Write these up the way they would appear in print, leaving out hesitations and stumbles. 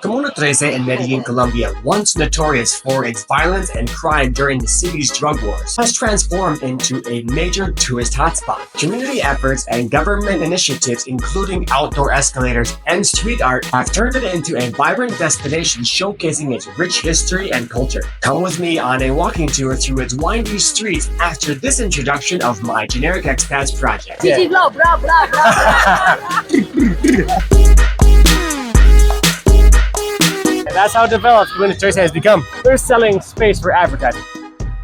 Comuna 13 in Medellin, Colombia, once notorious for its violence and crime during the city's drug wars, has transformed into a major tourist hotspot. Community efforts and government initiatives, including outdoor escalators and street art, have turned it into a vibrant destination showcasing its rich history and culture. Come with me on a walking tour through its windy streets after this introduction of my generic expats project. GG blah blah blah blah. That's how developed Comuna 13 has become. They're selling space for advertising.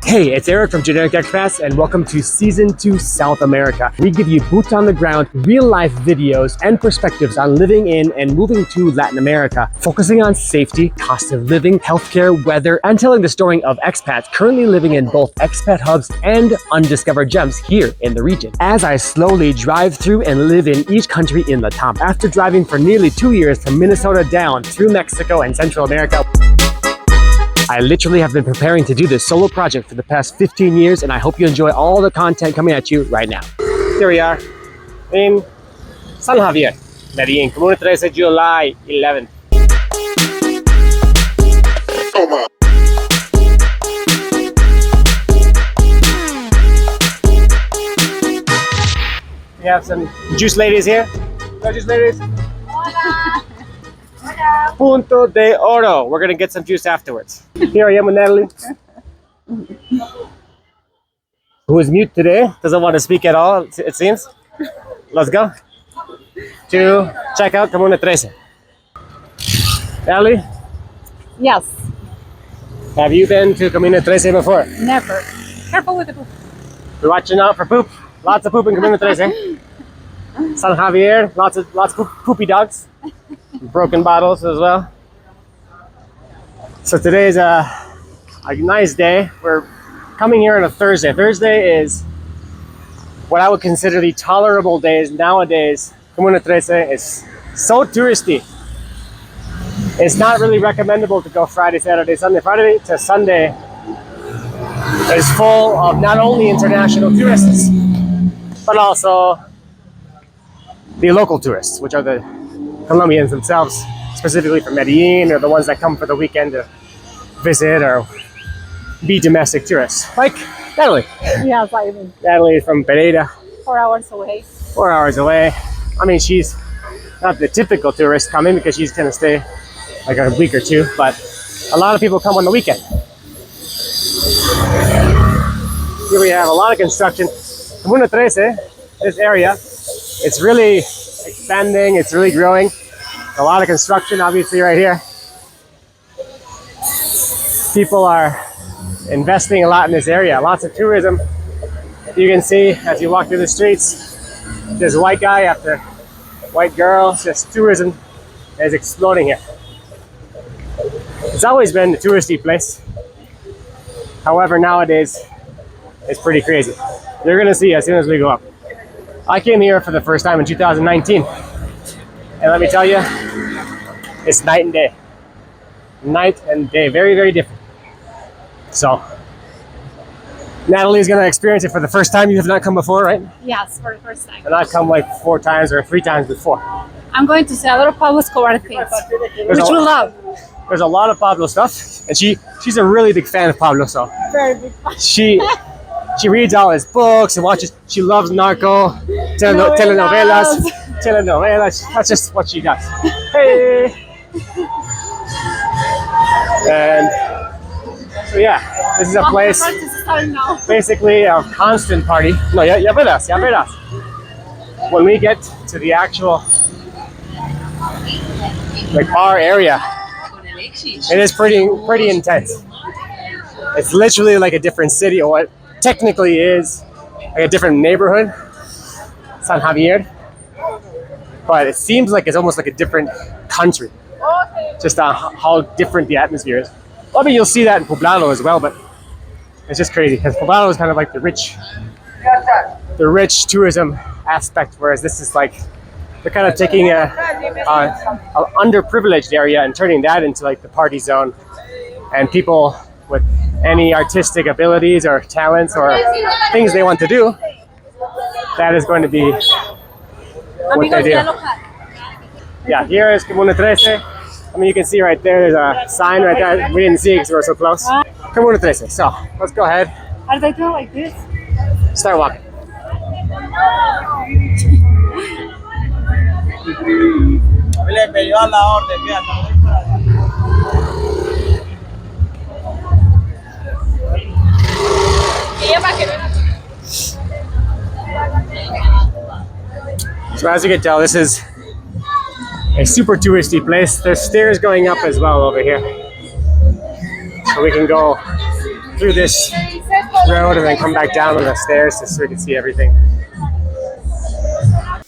Hey, it's Eric from Generic Expats and welcome to Season 2 South America. We give you boots on the ground, real life videos and perspectives on living in and moving to Latin America, focusing on safety, cost of living, healthcare, weather, and telling the story of expats currently living in both expat hubs and undiscovered gems here in the region. As I slowly drive through and live in each country in Latam, after driving for nearly 2 years from Minnesota down through Mexico and Central America, I literally have been preparing to do this solo project for the past 15 years, and I hope you enjoy all the content coming at you right now. Here we are in San Javier, Medellin, Comuna 13, July 11th. We have some juice ladies here. Hello, juice ladies. Hola. Punto de Oro. We're gonna get some juice afterwards. Here I am with Natalie, who is mute today, doesn't want to speak at all, it seems. Let's go to check out Comuna 13. Natalie, Yes, have you been to Comuna 13 before? never. Careful with the poop. We're watching out for poop. Lots of poop in Comuna 13. San Javier, lots of poopy dogs. Broken bottles as well. So today's a nice day. We're coming here on a Thursday. Thursday is what I would consider the tolerable days. Nowadays, Comuna 13 is so touristy. It's not really recommendable to go Friday, Saturday, Sunday. Friday to Sunday is full of not only international tourists, but also the local tourists, which are the Colombians themselves, specifically from Medellin, or the ones that come for the weekend to visit or be domestic tourists. Like Natalie. Yes, I mean, Natalie is from Pereira, 4 hours away. 4 hours away. I mean, she's not the typical tourist coming because she's gonna stay like a week or two, but a lot of people come on the weekend. Here we have a lot of construction. Comuna 13, this area, it's really expanding, it's really growing. A lot of construction, obviously, right here. People are investing a lot in this area, lots of tourism. You can see as you walk through the streets, this white guy after white girl, just tourism is exploding here. It's always been a touristy place. However, nowadays, it's pretty crazy. You're gonna see as soon as we go up. I came here for the first time in 2019. And let me tell you, it's night and day. Night and day, very, very different. So, Natalie's gonna experience it for the first time. You have not come before, right? Yes, for the first time. And I've come like 4 times or 3 times before. I'm going to see a lot of Pablo Escobar things, which we love. There's a lot of Pablo stuff, and she's a really big fan of Pablo, so Very big. she reads all his books and watches. She loves narco, telenovelas. That's just what she does. Hey! And so yeah, this is a place, The party is starting now. basically a constant party. No, ya verás. When we get to the actual like bar area, it is pretty intense. It's literally like a different city, or what technically is like a different neighborhood, San Javier. But it seems like it's almost like a different country, just how different the atmosphere is. I mean, you'll see that in Poblado as well, but it's just crazy because Poblado is kind of like the rich tourism aspect, whereas this is like they're kind of taking a underprivileged area and turning that into like the party zone, and people with any artistic abilities or talents or things they want to do, that is going to be what they do. Yeah, here is Comuna 13. I mean, you can see right there, there's a sign right there. We didn't see it because we were so close. Comuna 13. So let's go ahead. Are they doing like this? Start walking. So as you can tell, this is a super touristy place. There's stairs going up as well over here. So we can go through this road and then come back down on the stairs just so we can see everything.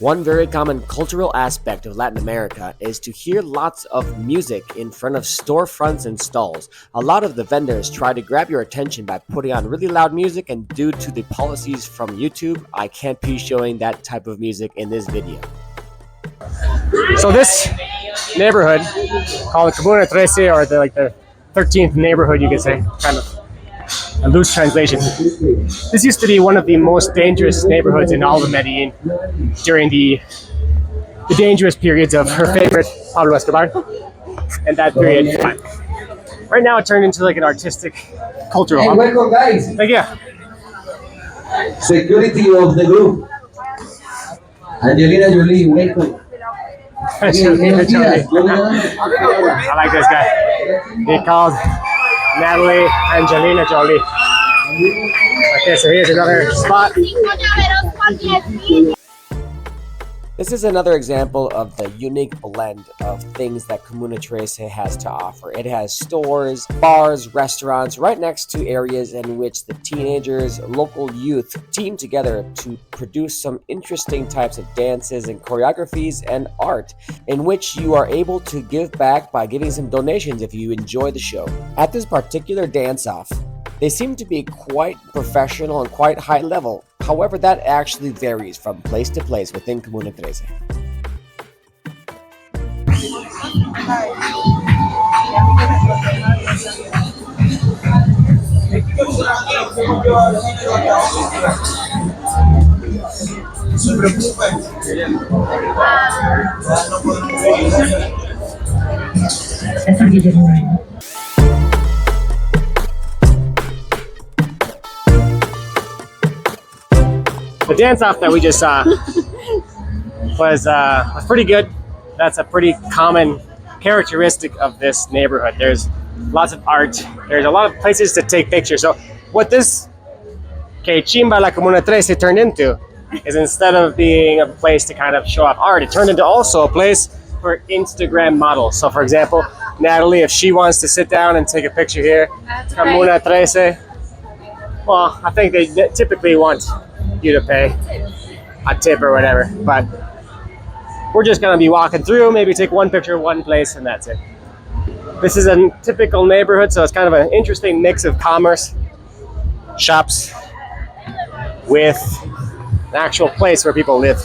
One very common cultural aspect of Latin America is to hear lots of music in front of storefronts and stalls. A lot of the vendors try to grab your attention by putting on really loud music, and due to the policies from YouTube, I can't be showing that type of music in this video. So this neighborhood, called Comuna 13, or the 13th neighborhood, you could say, kind of a loose translation. This used to be one of the most dangerous neighborhoods in all of Medellin during the dangerous periods of her favorite Pablo Escobar and that period. But right now it turned into like an artistic, cultural hub. Welcome, guys. Like, yeah. Security of the group. Angelina Jolie, welcome. Angelina Jolie. I like this guy. He called Natalie Angelina Jolie. Okay, so here's another spot. This is another example of the unique blend of things that Comuna 13 has to offer. It has stores, bars, restaurants right next to areas in which the teenagers, local youth team together to produce some interesting types of dances and choreographies and art, in which you are able to give back by giving some donations if you enjoy the show. At this particular dance-off, they seem to be quite professional and quite high level. However, that actually varies from place to place within Comuna 13. The dance-off that we just saw was pretty good. That's a pretty common characteristic of this neighborhood. There's lots of art. There's a lot of places to take pictures. So what this Chimba La Comuna 13 turned into is, instead of being a place to kind of show off art, it turned into also a place for Instagram models. So for example, Natalie, if she wants to sit down and take a picture here, Comuna 13, well, I think they typically want you to pay a tip or whatever, but we're just gonna be walking through, maybe take one picture one place, and that's it. This is a typical neighborhood, so it's kind of an interesting mix of commerce, shops, with an actual place where people live.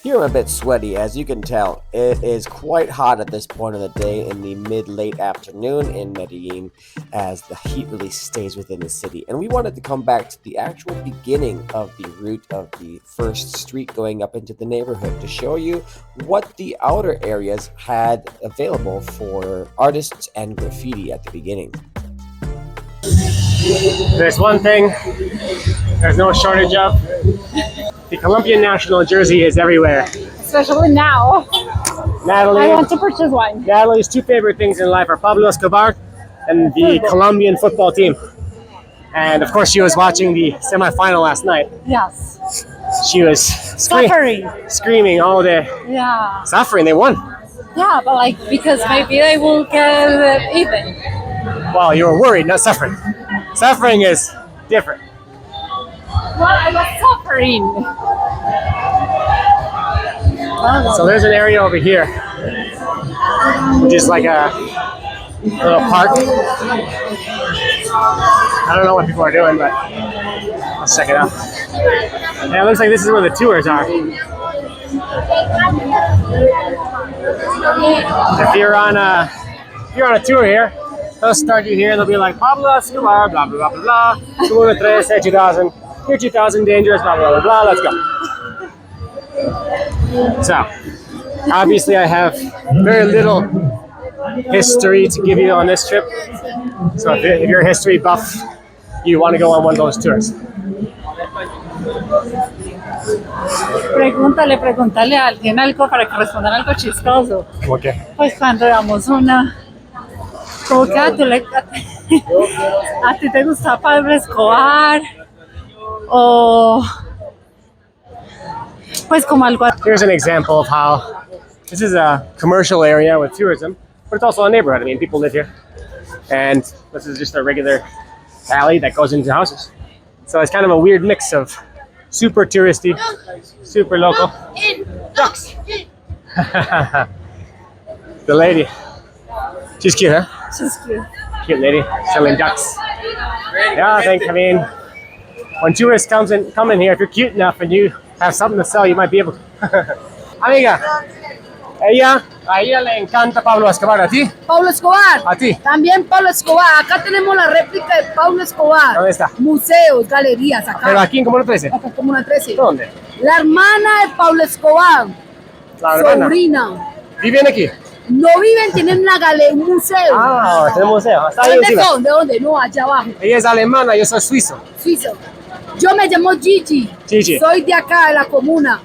Here I'm a bit sweaty, as you can tell. It is quite hot at this point of the day in the mid-late afternoon in Medellin, as the heat really stays within the city. And we wanted to come back to the actual beginning of the route of the first street going up into the neighborhood to show you what the outer areas had available for artists and graffiti at the beginning. There's one thing there's no shortage of. The Colombian national jersey is everywhere. Especially now. Natalie, I want to purchase one. Natalie's two favorite things in life are Pablo Escobar and the Colombian football team. And of course, she was watching the semifinal last night. Yes. She was screaming all day. Yeah. Suffering, they won. Yeah, but like, because maybe they will get even. Well, you were worried, not suffering. Suffering is different. Well, I was suffering. So there's an area over here, which is like a little park. I don't know what people are doing, but let's check it out. Yeah, it looks like this is where the tours are. If you're on a tour here, they'll start you here. They'll be like Pablo Escobar, blah blah blah blah blah, 2013, 2000. Year 2000, dangerous, blah, blah, blah, blah, let's go. So, obviously I have very little history to give you on this trip. So if you're a history buff, you want to go on one of those tours. Pregúntale a alguien algo para que respondan algo chistoso. ¿Cómo qué? Pues cuando damos una... Como que a ti te gusta Pablo Escobar o... Pues como algo... Here's an example of how this is a commercial area with tourism, but it's also a neighborhood. I mean, people live here. And this is just a regular alley that goes into houses. So it's kind of a weird mix of super touristy, super local. Ducks! The lady. She's cute, huh? She's cute. Cute lady selling ducks. Yeah, I mean, when tourists come in here, if you're cute enough and you have something to sell, you might be able to. Amiga, a ella le encanta Pablo Escobar. ¿A ti? Pablo Escobar. ¿A ti? También Pablo Escobar. Acá tenemos la réplica de Pablo Escobar. ¿Dónde está? Museos, galerías, acá. Pero aquí en Comuna 13. Acá en Comuna 13. ¿Dónde? La hermana de Pablo Escobar. La hermana. Sobrina. ¿Viven aquí? No viven, tienen una galería, un museo. Ah, tenemos museo. Está ahí ¿Dónde encima. son? ¿De dónde? No, allá abajo. Ella es alemana, yo soy suizo. Suizo. Yo me llamo Gigi. Gigi. Soy de acá, de la comuna.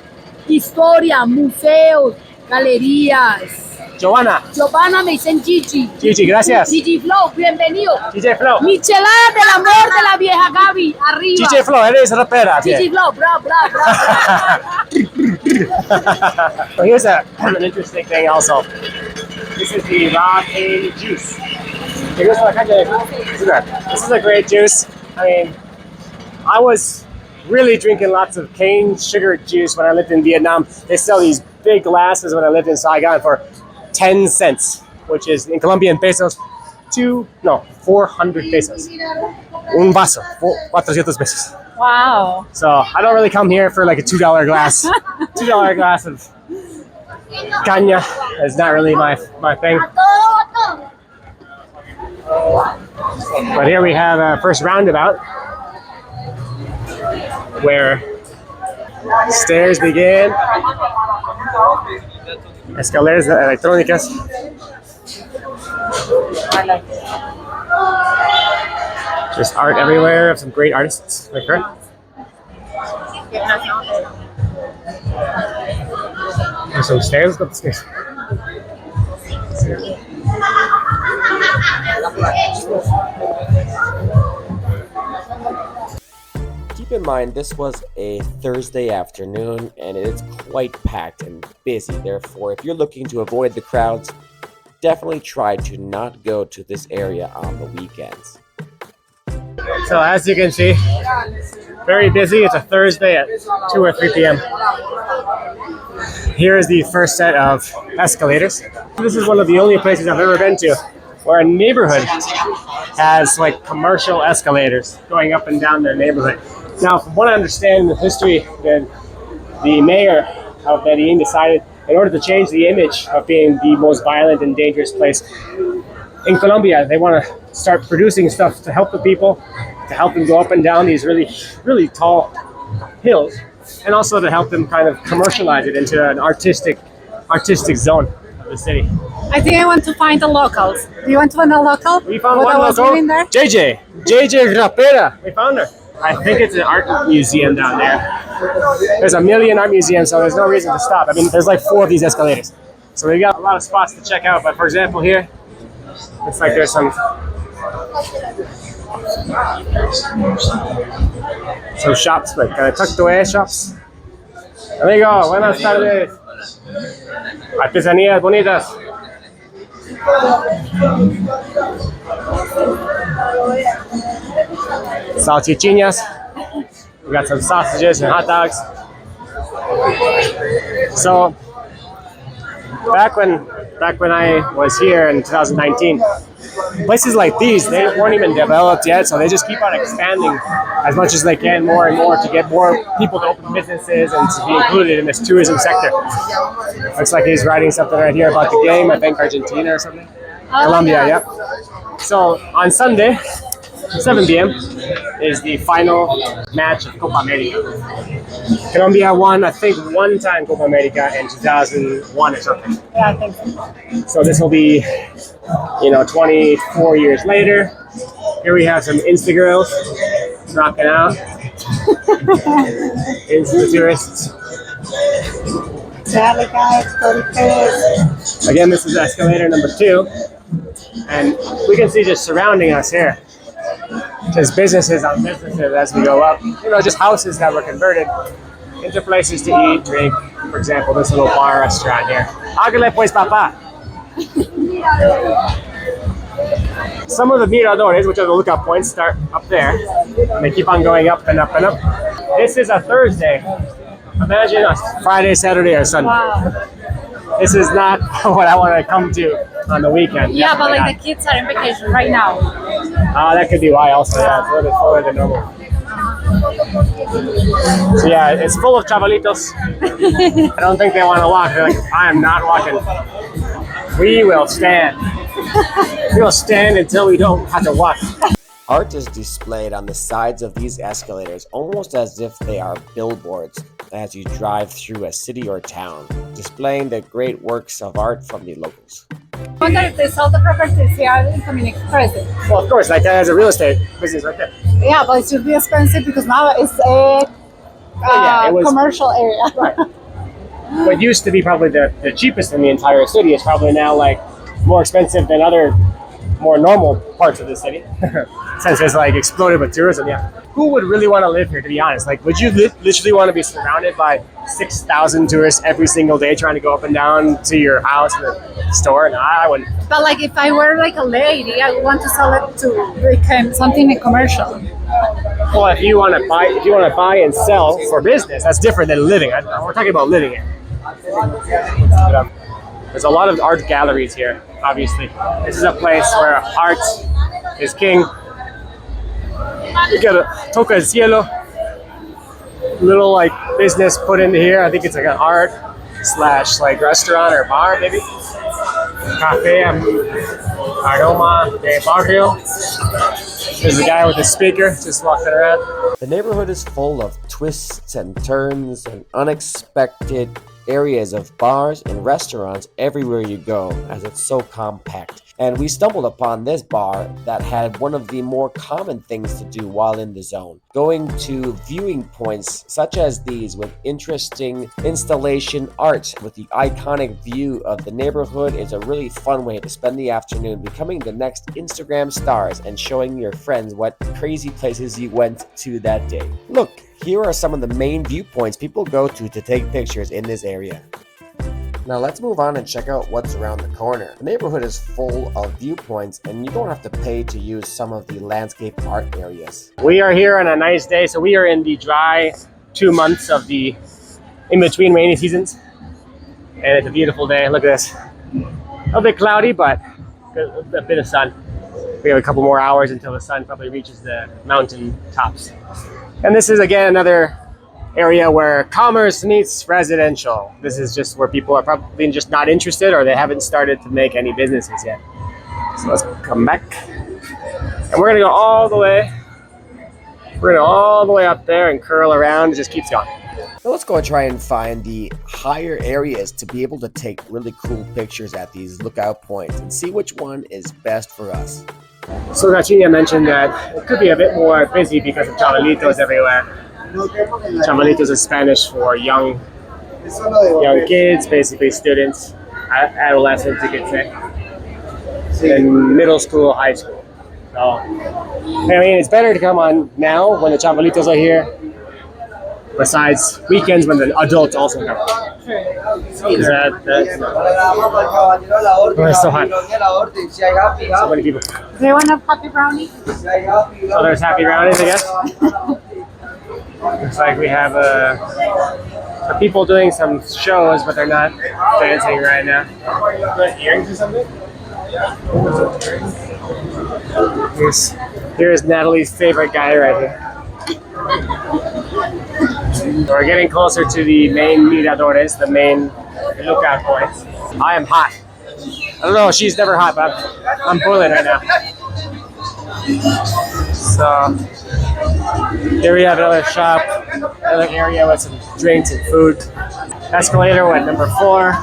Historia, museos, galerías. Giovanna. Giovanna me dicen Gigi. Gigi, gracias. Gigi Flow, bienvenido. DJ Flo. Michelada del amor de la vieja Gaby, arriba. DJ Flo, eres rapera. Gigi Flow, bra, bra, bra. Well, here's an interesting thing also. This is the raw cane juice. This is a great juice. I mean, I was really drinking lots of cane sugar juice when I lived in Vietnam. They sell these big glasses when I lived in Saigon for 10 cents, which is in Colombian pesos, 400 pesos. Un vaso, 400 pesos. Wow. So I don't really come here for like a $2 glass. $2 glass of caña is not really my thing. But here we have a first roundabout where stairs begin. Escalators electrónicas. Just art everywhere of some great artists like her. There's some stairs. Let's go up the stairs. Keep in mind, this was a Thursday afternoon and it's quite packed and busy. Therefore, if you're looking to avoid the crowds, definitely try to not go to this area on the weekends. So as you can see, very busy. It's a Thursday at 2 or 3 p.m. Here is the first set of escalators. This is one of the only places I've ever been to where a neighborhood has like commercial escalators going up and down their neighborhood. Now, from what I understand in the history, that the mayor of Medellin decided, in order to change the image of being the most violent and dangerous place in Colombia, they want to start producing stuff to help the people, to help them go up and down these really, really tall hills, and also to help them kind of commercialize it into an artistic zone of the city. I think I want to find the locals. Do you want to find a local? We found What one I was local, living there? JJ Rapera. We found her. I think it's an art museum down there. There's a million art museums, so there's no reason to stop. I mean, there's like 4 of these escalators. So we've got a lot of spots to check out, but for example here, it's like there's some shops, like tucked away shops. Amigo, buenas tardes. Artesanías bonitas. Salchichinas. We got some sausages and hot dogs. So back when I was here in 2019, places like these, they weren't even developed yet, so they just keep on expanding as much as they can, more and more, to get more people to open businesses and to be included in this tourism sector. Looks like he's writing something right here about the game, I think Argentina or something. Colombia, yeah. So on Sunday, 7 p.m. is the final match of Copa America. Colombia won, I think, one time Copa America in 2001 or something. Yeah, I think so. So this will be, 24 years later. Here we have some Insta girls rocking out. Insta tourists. Again, this is escalator number 2. And we can see just surrounding us here, just businesses on businesses as we go up. Just houses that were converted into places to eat, drink. For example, this little bar restaurant here. Ágale pues, papá. Some of the miradores, which are the lookout points, start up there. And they keep on going up and up and up. This is a Thursday. Imagine a Friday, Saturday, or Sunday. Wow. This is not what I want to come to on the weekend. Yeah, but Definitely the kids are in vacation right now. that could be why also. Yeah, it's a little bit fuller than normal. So yeah, it's full of chavalitos. I don't think they want to walk. They're like, I am not walking. We will stand. We will stand until we don't have to walk. Art is displayed on the sides of these escalators almost as if they are billboards as you drive through a city or town, displaying the great works of art from the locals. I wonder if they sell the properties here in Comuna Express. Well, of course, like that has a real estate business right there. Yeah, but it should be expensive because now it's a it was- commercial area. Right. What used to be probably the cheapest in the entire city is probably now like more expensive than other more normal parts of the city. Since it's like exploded with tourism, yeah. Who would really want to live here, to be honest? Like, would you literally want to be surrounded by 6,000 tourists every single day trying to go up and down to your house and the store? No, I wouldn't. But like if I were like a lady, I would want to sell it to become something commercial. Well, if you want to buy and sell for business, that's different than living. We're talking about living here. But, there's a lot of art galleries here, obviously. This is a place where art is king. You get a Toca del Cielo, little like business put into here. I think it's like an art / like restaurant or bar, maybe. Cafe Aroma de Barrio. There's a guy with a speaker just walking around. The neighborhood is full of twists and turns and unexpected areas of bars and restaurants everywhere you go, as it's so compact. And we stumbled upon this bar that had one of the more common things to do while in the zone, going to viewing points such as these with interesting installation art with the iconic view of the neighborhood is a really fun way to spend the afternoon, becoming the next Instagram stars and showing your friends what crazy places you went to that day. Look, here are some of the main viewpoints people go to take pictures in this area. Now let's move on and check out what's around the corner. The neighborhood is full of viewpoints and you don't have to pay to use some of the landscape art areas. We are here on a nice day, so we are in the dry 2 months of the in-between rainy seasons. And it's a beautiful day, look at this. A bit cloudy, but a bit of sun. We have a couple more hours until the sun probably reaches the mountain tops. And this is again another area where commerce meets residential. This is just where people are probably just not interested or they haven't started to make any businesses yet. So let's come back. And we're gonna go all the way. We're gonna go all the way up there and curl around. It just keeps going. Now let's go and try and find the higher areas to be able to take really cool pictures at these lookout points and see which one is best for us. So Gachina mentioned that it could be a bit more busy because of chavalitos everywhere. Chavalitos is Spanish for young kids, basically students, adolescents, you could say, in middle school, high school. So, I mean, it's better to come on now when the chavalitos are here, besides weekends when the adults also come. It's so hot. So many people. Do you want a happy brownie? So there's happy brownies, I guess. Looks like we have some people doing some shows, but they're not dancing right now. Earrings or something? Here's Natalie's favorite guy right here. We're getting closer to the main miradores, the main lookout points. I am hot. I don't know, she's never hot, but I'm boiling right now. So there we have another shop, another area with some drinks and food. Escalator went number 4.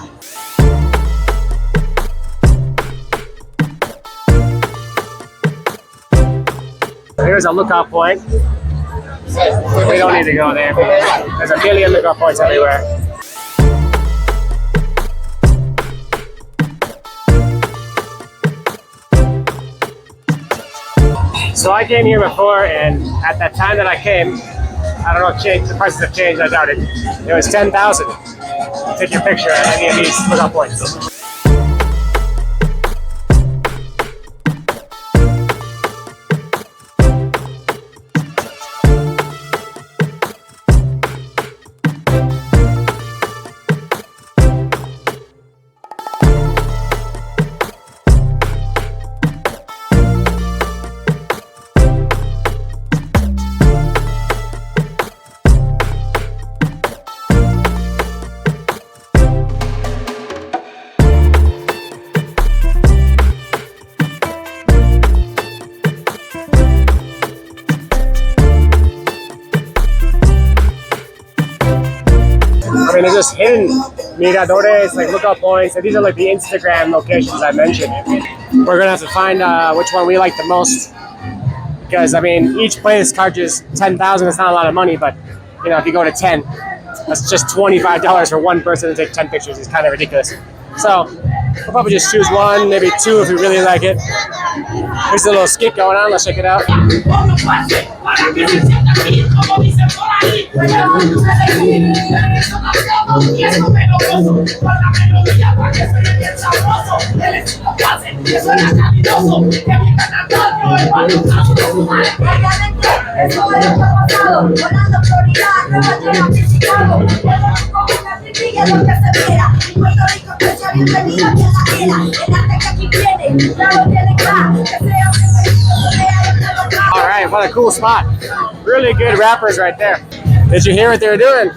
Here's a lookout point. We don't need to go there. There's a million lookout points everywhere. So I came here before, and at that time that I came, I don't know if the prices have changed, I doubt it. It was 10,000 to take your picture at any of these lookout points. I mean, they're just hidden miradores, like lookout points, and these are like the Instagram locations I mentioned. We're gonna have to find which one we like the most, because I mean, each place charges 10,000. It's not a lot of money, but you know, if you go to 10, that's just $25 for one person to take 10 pictures. It's kind of ridiculous. So we'll probably just choose one, maybe 2 if we really like it. There's a little skit going on. Let's check it out. All right, what a cool spot. Really good rappers right there. Did you hear what they were doing?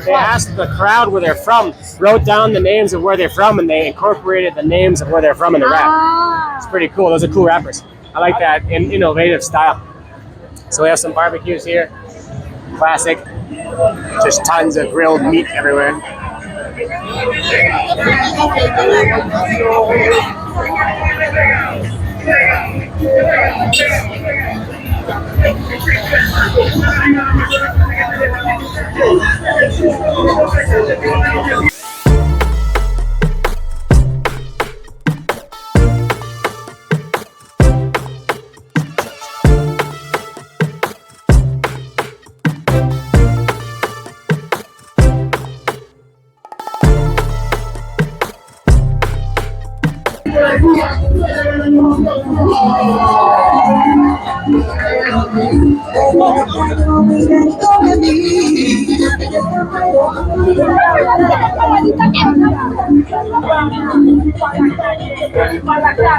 They asked the crowd where they're from, wrote down the names of where they're from, and they incorporated the names of where they're from in the rap. It's pretty cool. Those are cool rappers. I like that innovative style. So we have some barbecues here. Classic. Just tons of grilled meat everywhere.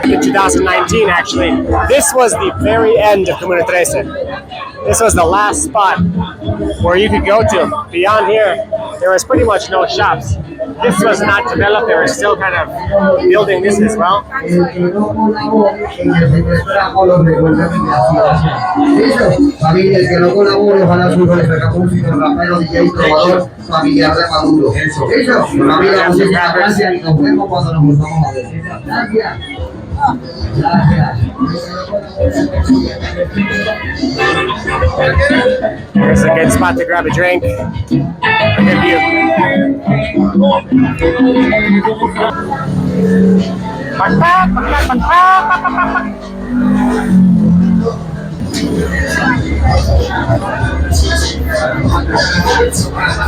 In 2019, actually, this was the very end of Comuna 13. This was the last spot where you could go to. Beyond here, there was pretty much no shops. This was not developed. They were still kind of building this as well. Here's a good spot to grab a drink. A good view.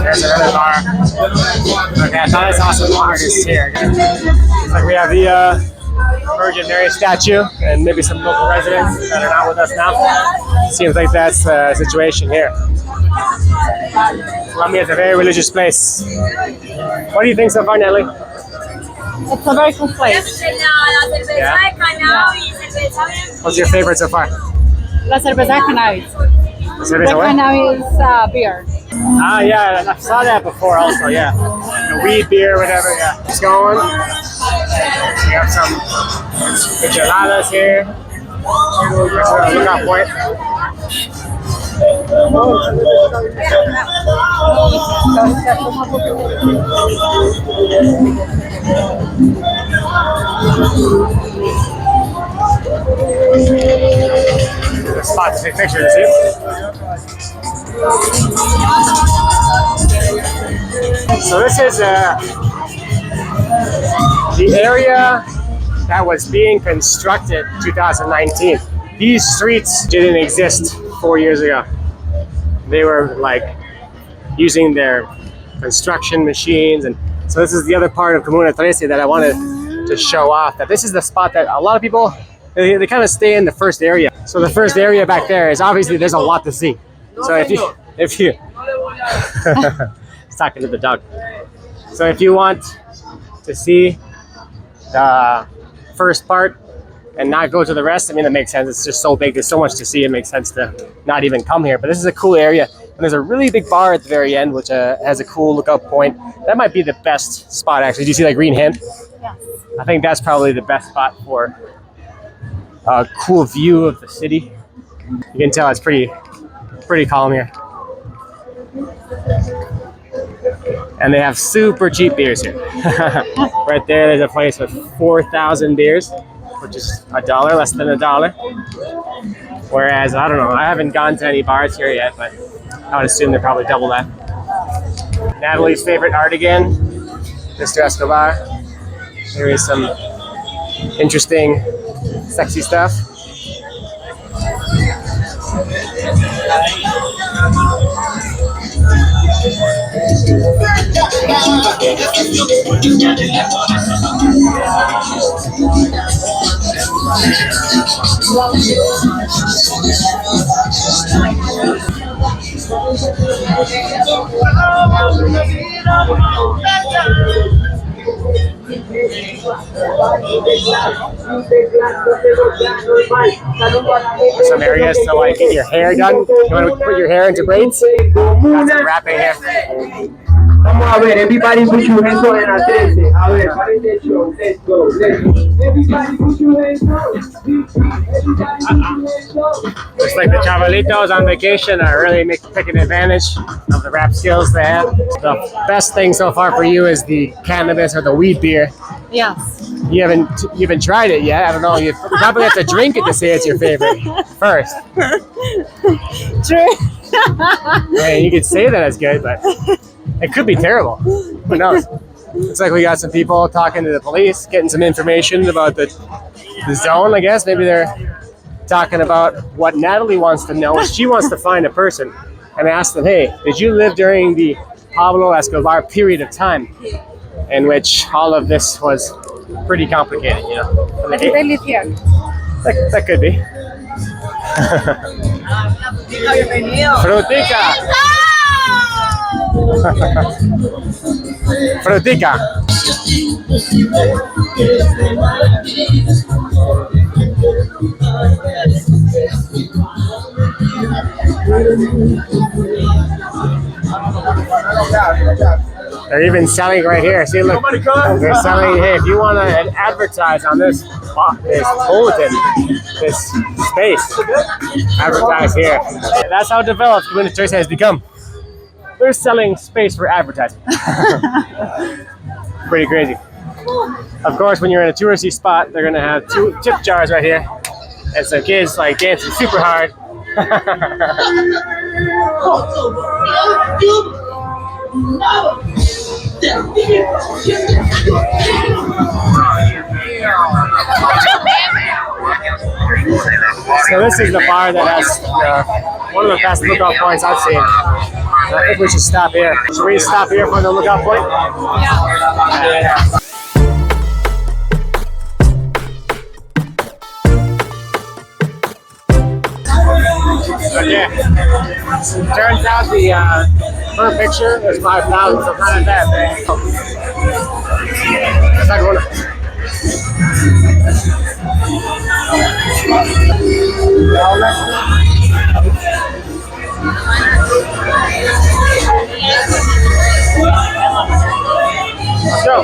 There's another bar. Okay, I thought I saw some artists here. Looks like we have the Virgin Mary statue and maybe some local residents that are not with us now. Seems like that's the situation here. Colombia is a very religious place. What do you think so far, Nelly? It's a very cool place. Yeah. What's your favorite so far? La cerveza de cannabis. The cerveza The what? cannabis beer. Ah, yeah, I saw that before also, yeah. The weed beer, whatever, yeah. It's going. We have some enchiladas here. There's a lookout point. There's a spot to take pictures, see? So this is the area that was being constructed in 2019. These streets didn't exist 4 years ago. They were like using their construction machines, and so this is the other part of Comuna 13 that I wanted to show off. That this is the spot that a lot of people they kind of stay in the first area. So the first area back there is obviously there's a lot to see. So if you it's talking to the dog. So if you want to see the first part and not go to the rest, I mean, it makes sense. It's just so big. There's so much to see. It makes sense to not even come here. But this is a cool area. And there's a really big bar at the very end, which has a cool lookout point. That might be the best spot, actually. Do you see that green hand? Yes. I think that's probably the best spot for a cool view of the city. You can tell it's pretty calm here. And they have super cheap beers here. Right there, there's a place with 4,000 beers, which is $1, less than $1. Whereas, I don't know, I haven't gone to any bars here yet, but I would assume they're probably double that. Natalie's favorite art again, Mr. Escobar. There is some interesting, sexy stuff. Some areas to like get your hair done. You want to put your hair into braids? Got some wrapping here. Vamos a ver, everybody put your hands on en la 13. A ver, paren de show, let's go, let's go. Everybody put your hands on. Looks like the chavalitos on vacation are really taking advantage of the rap skills they have. The best thing so far for you is the cannabis or the weed beer. Yes. You haven't tried it yet. I don't know. You probably have to drink it to say it's your favorite first. True. Man, you could say that it's good, but it could be terrible. Who knows? Looks like we got some people talking to the police, getting some information about the zone, I guess. Maybe they're talking about what Natalie wants to know. She wants to find a person and ask them, hey, did you live during the Pablo Escobar period of time in which all of this was pretty complicated, you know? I think they live here. That could be. Frutica! Frutica. They're even selling right here. See, look, they're selling. Hey, if you want to advertise on this bulletin, this space, advertise here. That's how developed Comuna 13 has become. They're selling space for advertising. Pretty crazy. Of course, when you're in a touristy spot, they're gonna have 2 tip jars right here, and some kids like dancing super hard. So this is the bar that has one of the best lookout points I've seen. And I think we should stop here. Should we stop here for the lookout point? Yeah. Okay. Turns out the per picture is 5,000, so not that bad. Let's go.